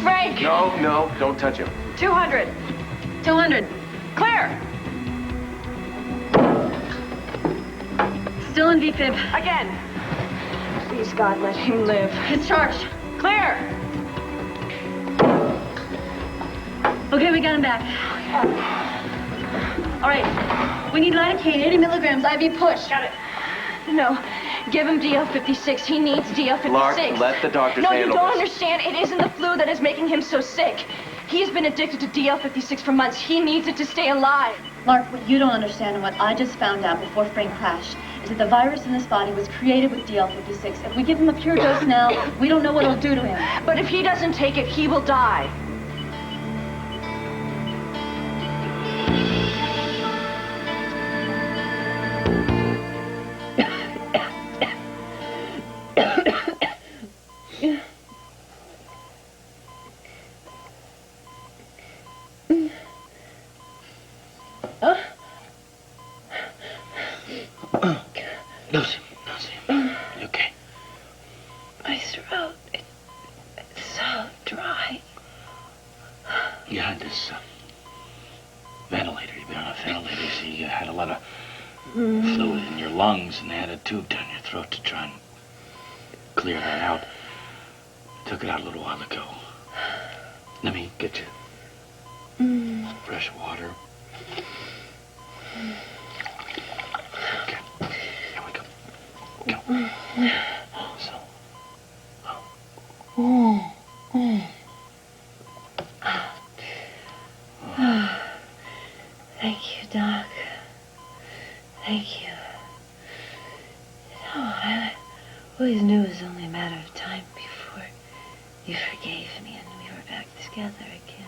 Frank! No, don't touch him. 200. 200. Clear! Still in VFib. Again. Please, God, let him live. It's charged. Clear! Okay, we got him back. All right. We need lidocaine, 80 milligrams, IV push. Got it. No. Give him DL56. He needs DL56. Lark, let the doctors No, handle you don't this. understand. It isn't the flu that is making him so sick. He's been addicted to DL56 for months. He needs it to stay alive. Mark, what you don't understand and what I just found out before Frank crashed is that the virus in this body was created with DL56. If we give him a pure dose now, we don't know what it'll do to him. But if he doesn't take it, he will die. Lucy, you okay? My throat, it's so dry. You had this ventilator. You've been on a ventilator. So you had a lot of fluid in your lungs, and they had a tube down your throat to try and clear that out. Took it out a little while ago. Let me get you some fresh water. Okay. Here we go. Go. So. Thank you, Doc. Thank you. I always knew it was only a matter of time before you forgave me and we were back together again.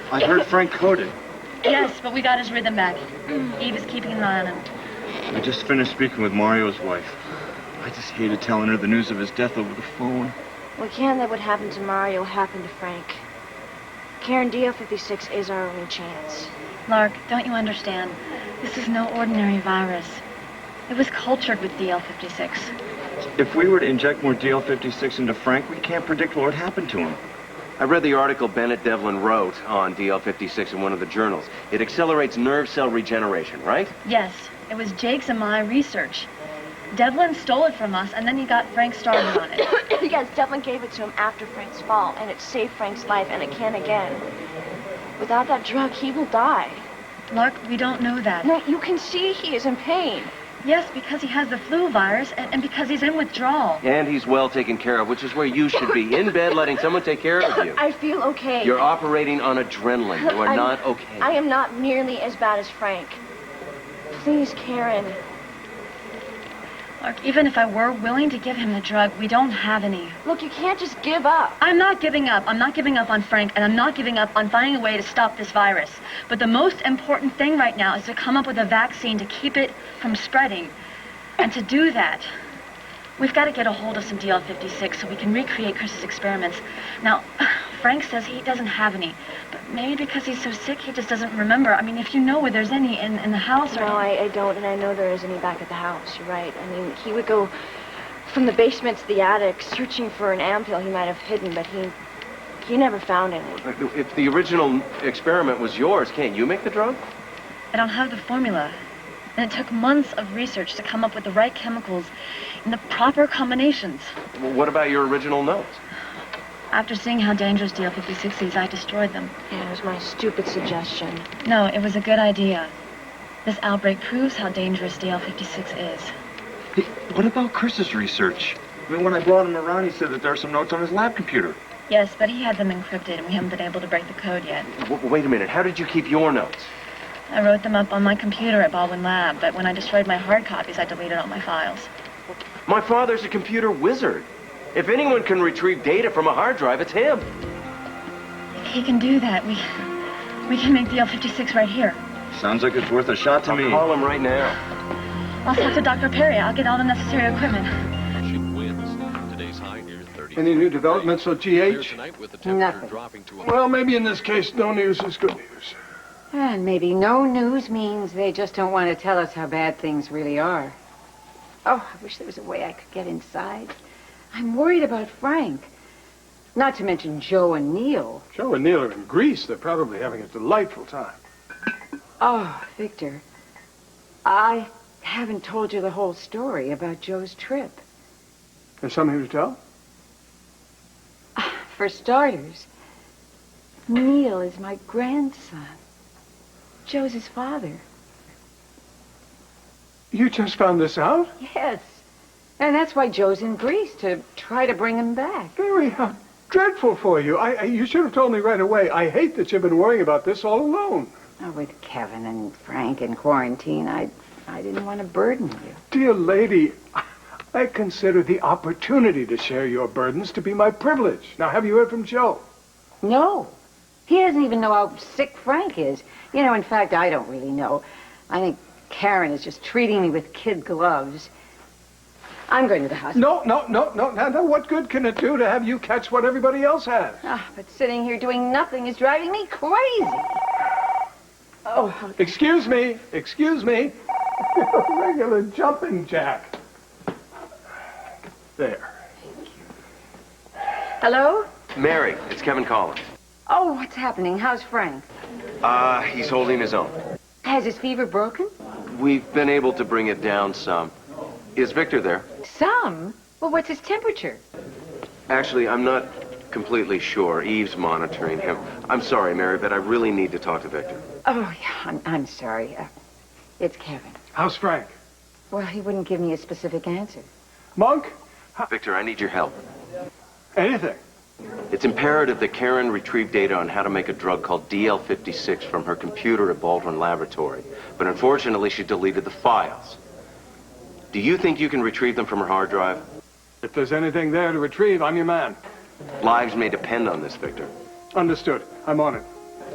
I heard Frank coded. Yes, but we got his rhythm back. Eve is keeping an eye on him. I just finished speaking with Mario's wife. I just hated telling her the news of his death over the phone. We can't let what happened to Mario happen to Frank. Karen, DL56 is our only chance. Lark, don't you understand? This is no ordinary virus. It was cultured with DL56. If we were to inject more DL56 into Frank, we can't predict what would happen to him. I read the article Bennett Devlin wrote on DL56 in one of the journals. It accelerates nerve cell regeneration, right? Yes, it was Jake's and my research. Devlin stole it from us, and then he got Frank started on it. Yes, Devlin gave it to him after Frank's fall, and it saved Frank's life, and it can again. Without that drug, he will die. Lark, we don't know that. No, you can see he is in pain. Yes, because he has the flu virus, and because he's in withdrawal. And he's well taken care of, which is where you should be. In bed, letting someone take care of you. I feel okay. You're operating on adrenaline. You are not okay. I am not nearly as bad as Frank. Please, Karen. Lark, even if I were willing to give him the drug, we don't have any. Look, you can't just give up. I'm not giving up. I'm not giving up on Frank, and I'm not giving up on finding a way to stop this virus. But the most important thing right now is to come up with a vaccine to keep it from spreading. And to do that, we've got to get a hold of some DL56 so we can recreate Chris's experiments. Now, Frank says he doesn't have any, but maybe because he's so sick, he just doesn't remember. I mean, if you know where there's any in the house or... No, I don't, and I know there isn't any back at the house. You're right. I mean, he would go from the basement to the attic searching for an ampule he might have hidden, but he never found any. If the original experiment was yours, can't you make the drug? I don't have the formula. And it took months of research to come up with the right chemicals in the proper combinations. Well, what about your original notes? After seeing how dangerous DL56 is, I destroyed them. Yeah, it was my stupid suggestion. No, it was a good idea. This outbreak proves how dangerous DL56 is. Hey, what about Chris's research? I mean, when I brought him around, he said that there are some notes on his lab computer. Yes, but he had them encrypted, and we haven't been able to break the code yet. Wait a minute. How did you keep your notes? I wrote them up on my computer at Baldwin Lab, but when I destroyed my hard copies, I deleted all my files. My father's a computer wizard. If anyone can retrieve data from a hard drive, it's him. If he can do that, we can make DL56 right here. Sounds like it's worth a shot to I'll me. call him right now. I'll talk to Dr. Perry. I'll get all the necessary equipment. Any new developments on GH? Nothing. Well, maybe in this case, no news is good news. And maybe no news means they just don't want to tell us how bad things really are. Oh, I wish there was a way I could get inside. I'm worried about Frank. Not to mention Joe and Neil. Joe and Neil are in Greece. They're probably having a delightful time. Oh, Victor, I haven't told you the whole story about Joe's trip. There's something to tell? For starters, Neil is my grandson. Joe's his father. You just found this out? Yes. And that's why Joe's in Greece, to try to bring him back. Mary, how dreadful for you. You should have told me right away. I hate that you've been worrying about this all alone. Oh, with Kevin and Frank in quarantine, I didn't want to burden you. Dear lady, I consider the opportunity to share your burdens to be my privilege. Now, have you heard from Joe? No. He doesn't even know how sick Frank is. You know, in fact, I don't really know. I think Karen is just treating me with kid gloves. I'm going to the hospital. No. Now, what good can it do to have you catch what everybody else has? But sitting here doing nothing is driving me crazy. Oh. Excuse me. You're a regular jumping jack. There. Hello? Mary, it's Kevin Collins. Oh, what's happening? How's Frank? He's holding his own. Has his fever broken? We've been able to bring it down some. Is Victor there? Some? Well, what's his temperature? Actually, I'm not completely sure. Eve's monitoring him. I'm sorry, Mary, but I really need to talk to Victor. Oh, yeah, I'm sorry. It's Kevin. How's Frank? Well, he wouldn't give me a specific answer. Monk? Victor, I need your help. Anything. It's imperative that Karen retrieve data on how to make a drug called DL56 from her computer at Baldwin Laboratory. But unfortunately, she deleted the files. Do you think you can retrieve them from her hard drive? If there's anything there to retrieve, I'm your man. Lives may depend on this, Victor. Understood. I'm on it.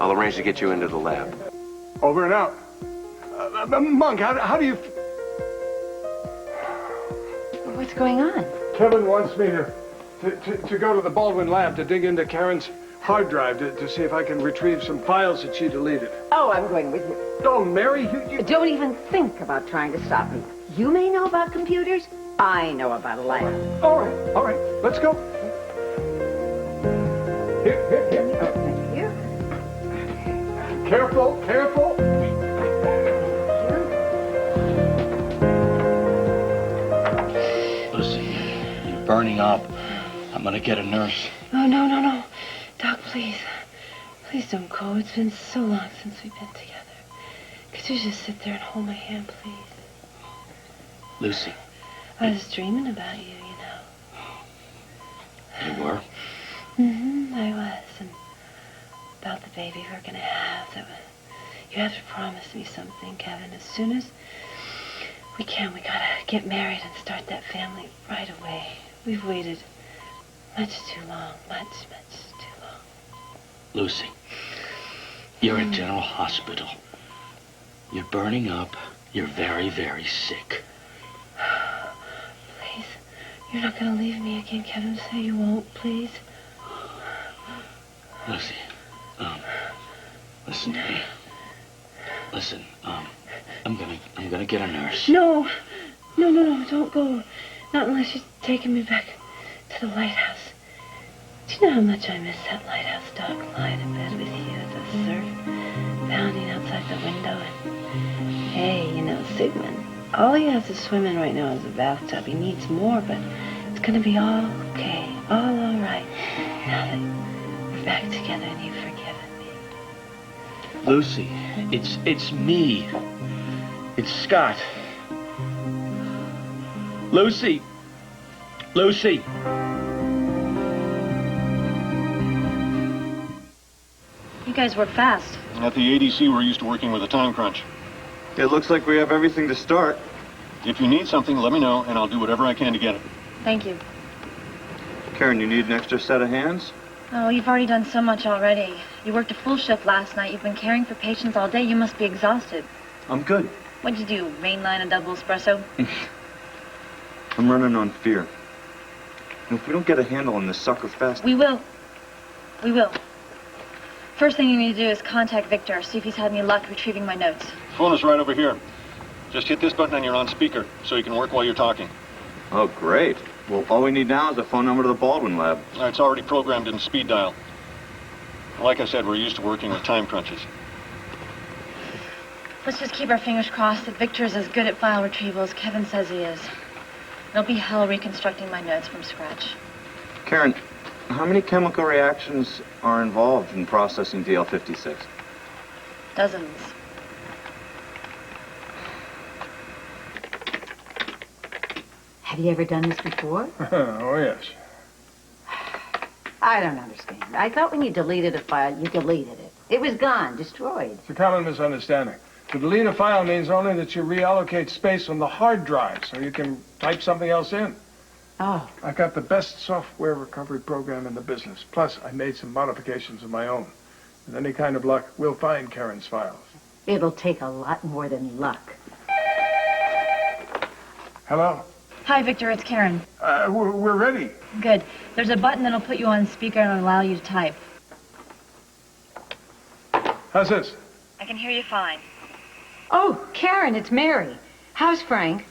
I'll arrange to get you into the lab. Over and out. Monk, how do you... What's going on? Kevin wants me to go to the Baldwin lab to dig into Karen's hard drive to see if I can retrieve some files that she deleted. Oh, I'm going with you. Oh, Mary, you... Don't even think about trying to stop me. You may know about computers. I know about a lab. All right. Let's go. Here. Thank you. Careful. Lucy, you're burning up. I'm gonna get a nurse. Oh, no. Doc, please. Please don't go. It's been so long since we've been together. Could you just sit there and hold my hand, please? Lucy. I was dreaming about you, You were? I was. And about the baby we're going to have. You have to promise me something, Kevin. As soon as we can, we got to get married and start that family right away. We've waited much too long. Much too long. Lucy, you're at General Hospital. You're burning up. You're very, very sick. Please. You're not going to leave me again, Kevin. Say you won't, please. Lucy, listen to me. Listen, I'm gonna get a nurse. No, don't go. Not unless you're taking me back to the lighthouse. Do you know how much I miss that lighthouse, Doc? Lying in bed with you, the surf pounding outside the window, and hey, you know, Sigmund, all he has to swim in right now is a bathtub. He needs more, but it's gonna be all okay, all right. Now that we're back together and you've forgiven me. Lucy, it's me. It's Scott. Lucy. You guys work fast. At the ADC, we're used to working with a time crunch. It looks like we have everything to start. If you need something, let me know, and I'll do whatever I can to get it. Thank you. Karen, you need an extra set of hands? Oh, you've already done so much already. You worked a full shift last night. You've been caring for patients all day. You must be exhausted. I'm good. What'd you do, mainline a double espresso? I'm running on fear. And if we don't get a handle on this sucker fast... We will. We will. First thing you need to do is contact Victor, see if he's had any luck retrieving my notes. Phone is right over here. Just hit this button and you're on speaker, so you can work while you're talking. Oh, great. Well, all we need now is a phone number to the Baldwin lab. It's already programmed in speed dial. Like I said, we're used to working with time crunches. Let's just keep our fingers crossed that Victor is as good at file retrieval as Kevin says he is. It'll be hell reconstructing my notes from scratch. Karen, how many chemical reactions are involved in processing DL56? Dozens. Have you ever done this before? Oh, yes. I don't understand. I thought when you deleted a file, you deleted it. It was gone, destroyed. It's a common misunderstanding. To delete a file means only that you reallocate space on the hard drive so you can type something else in. Oh. I've got the best software recovery program in the business. Plus, I made some modifications of my own. With any kind of luck, we'll find Karen's files. It'll take a lot more than luck. Hello? Hi, Victor, it's Karen. We're ready. Good. There's a button that'll put you on speaker and allow you to type. How's this? I can hear you fine. Oh, Karen, it's Mary. How's Frank?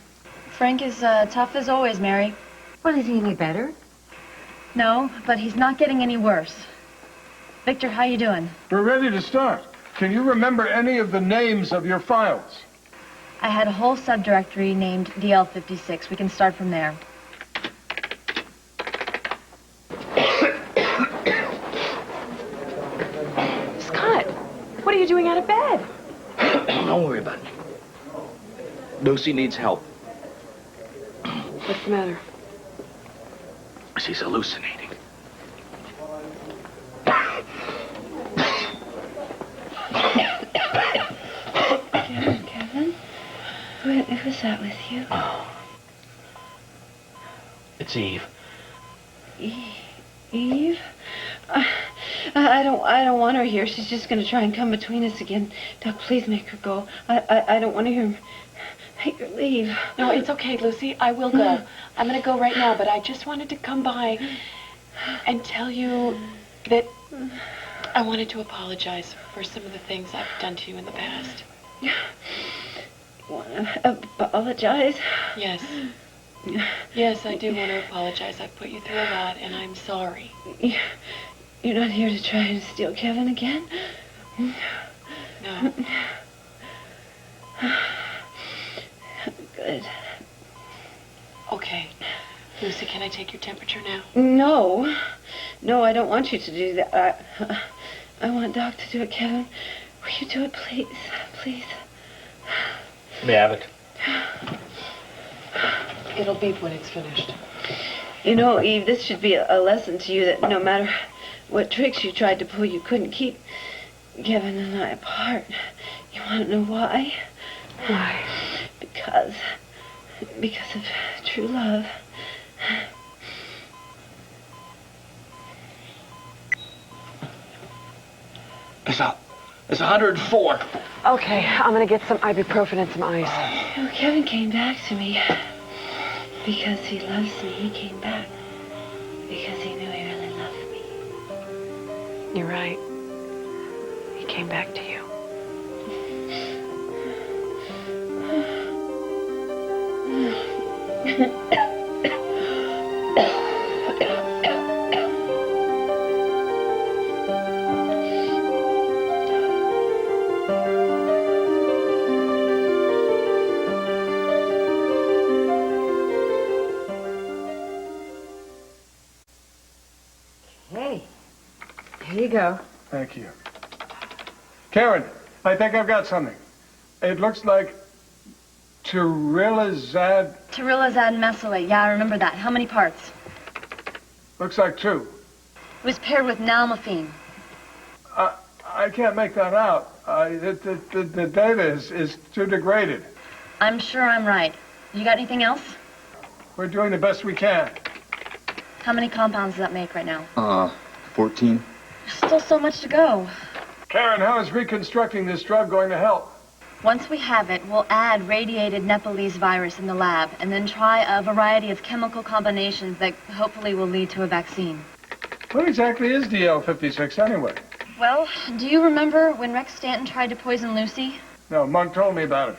Frank is tough as always, Mary. Well, is he any better? No, but he's not getting any worse. Victor, how you doing? We're ready to start. Can you remember any of the names of your files? I had a whole subdirectory named DL56. We can start from there. Scott, what are you doing out of bed? Don't worry about it. Lucy needs help. What's the matter? She's hallucinating. Kevin? Who's that with you? Oh. It's Eve. Eve? I don't want her here. She's just going to try and come between us again. Doc, please make her go. I don't want to hear her leave. No, it's okay, Lucy. I will go. I'm going to go right now, but I just wanted to come by and tell you that I wanted to apologize for some of the things I've done to you in the past. You want to apologize? Yes. Yes, I do want to apologize. I've put you through a lot, and I'm sorry. You're not here to try and steal Kevin again? No. Good. Okay. Lucy, can I take your temperature now? No. No, I don't want you to do that. I want Doc to do it, Kevin. Will you do it, please? Please. Let me have it. It'll beep when it's finished. You know, Eve, this should be a lesson to you that no matter what tricks you tried to pull, you couldn't keep Kevin and I apart. You want to know why? Why? Because of true love. It's 104. Okay, I'm gonna get some ibuprofen and some ice. You know, Kevin came back to me because he loves me. He came back because he knew he really loved me. You're right. He came back to you. Hey, here you go. Thank you. Karen, I think I've got something. It looks like Terilazad. Terilazad mesylate. Yeah, I remember that. How many parts? Looks like 2. It was paired with nalmefene. I can't make that out. The data is too degraded. I'm sure I'm right. You got anything else? We're doing the best we can. How many compounds does that make right now? 14. There's still so much to go. Karen, how is reconstructing this drug going to help? Once we have it, we'll add radiated Nepalese virus in the lab and then try a variety of chemical combinations that hopefully will lead to a vaccine. What exactly is DL56 anyway? Well, do you remember when Rex Stanton tried to poison Lucy? No, Monk told me about it.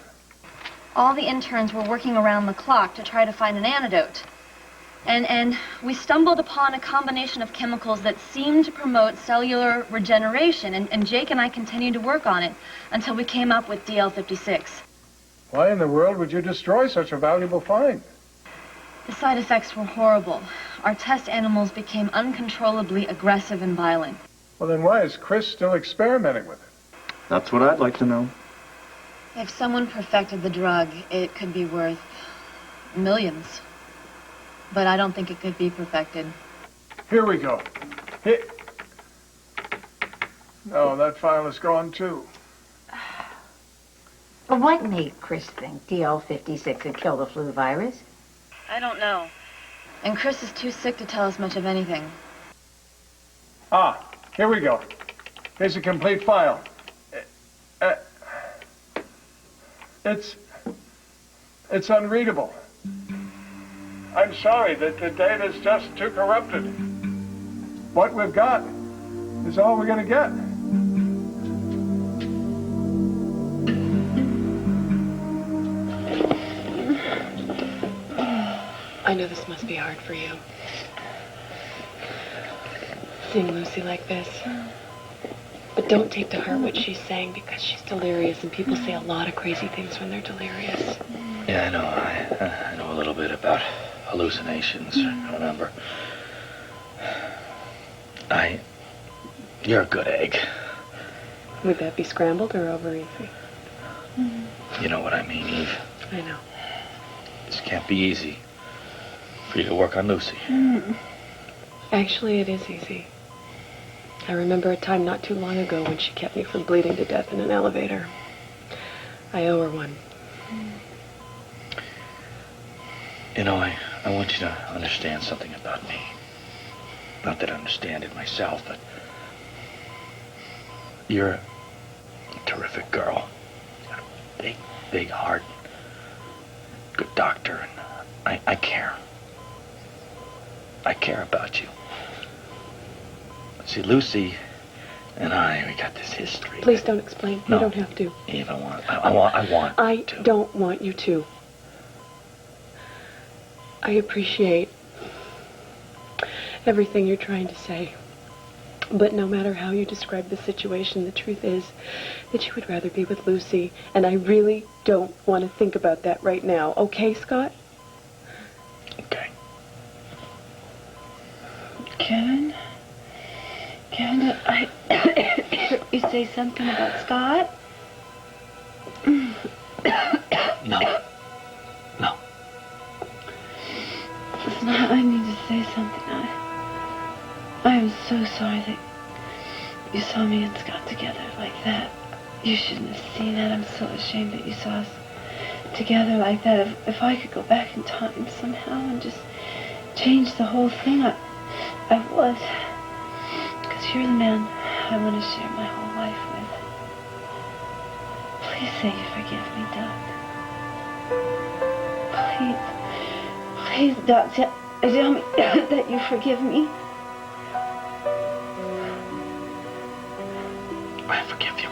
All the interns were working around the clock to try to find an antidote. And we stumbled upon a combination of chemicals that seemed to promote cellular regeneration, and Jake and I continued to work on it until we came up with DL56. Why in the world would you destroy such a valuable find? The side effects were horrible. Our test animals became uncontrollably aggressive and violent. Well, then why is Chris still experimenting with it? That's what I'd like to know. If someone perfected the drug, it could be worth millions. But I don't think it could be perfected. Here we go. Here. No, that file is gone too. What made Chris think DL56 could kill the flu virus? I don't know. And Chris is too sick to tell us much of anything. Ah, here we go. Here's a complete file. It's unreadable. I'm sorry that the data's just too corrupted. What we've got is all we're going to get. I know this must be hard for you. Seeing Lucy like this. But don't take to heart what she's saying because she's delirious and people say a lot of crazy things when they're delirious. Yeah, I know. I know a little bit about hallucinations. Remember? You're a good egg. Would that be scrambled or over easy? You know what I mean, Eve. I know. This can't be easy for you to work on Lucy. Actually, it is easy. I remember a time not too long ago when she kept me from bleeding to death in an elevator. I owe her one. You know, I want you to understand something about me. Not that I understand it myself, but you're a terrific girl. You got a big, big heart. Good doctor, and I care. I care about you. See, Lucy and we got this history. Please don't explain. No. You don't have to. Eve, I want I to. don't want you to. I appreciate everything you're trying to say. But no matter how you describe the situation, the truth is that you would rather be with Lucy. And I really don't want to think about that right now. Okay, Scott? Okay. Kevin, you say something about Scott? No. Listen, I need to say something. I am so sorry that you saw me and Scott together like that. You shouldn't have seen that. I'm so ashamed that you saw us together like that. If I could go back in time somehow and just change the whole thing, I would. Because you're the man I want to share my whole life with. Please say you forgive me, Doc. Please, Doc, tell me that you forgive me. I forgive you.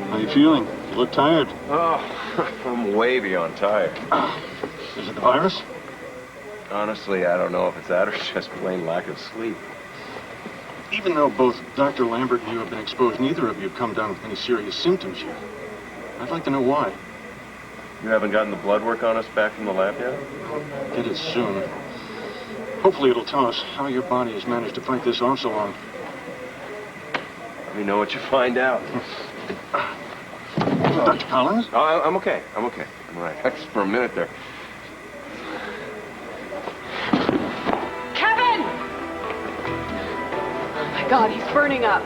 How you feeling? You look tired. Oh, I'm way beyond tired. Is it the virus? Honestly, I don't know if it's that or just plain lack of sleep. Even though both Dr. Lambert and you have been exposed, neither of you have come down with any serious symptoms yet. I'd like to know why. You haven't gotten the blood work on us back from the lab yet? Get it soon. Hopefully it'll tell us how your body has managed to fight this off so long. Let me know what you find out. Dr. Collins? Oh, I'm okay. I'm all right. Just for a minute there. Kevin! Oh my God, he's burning up.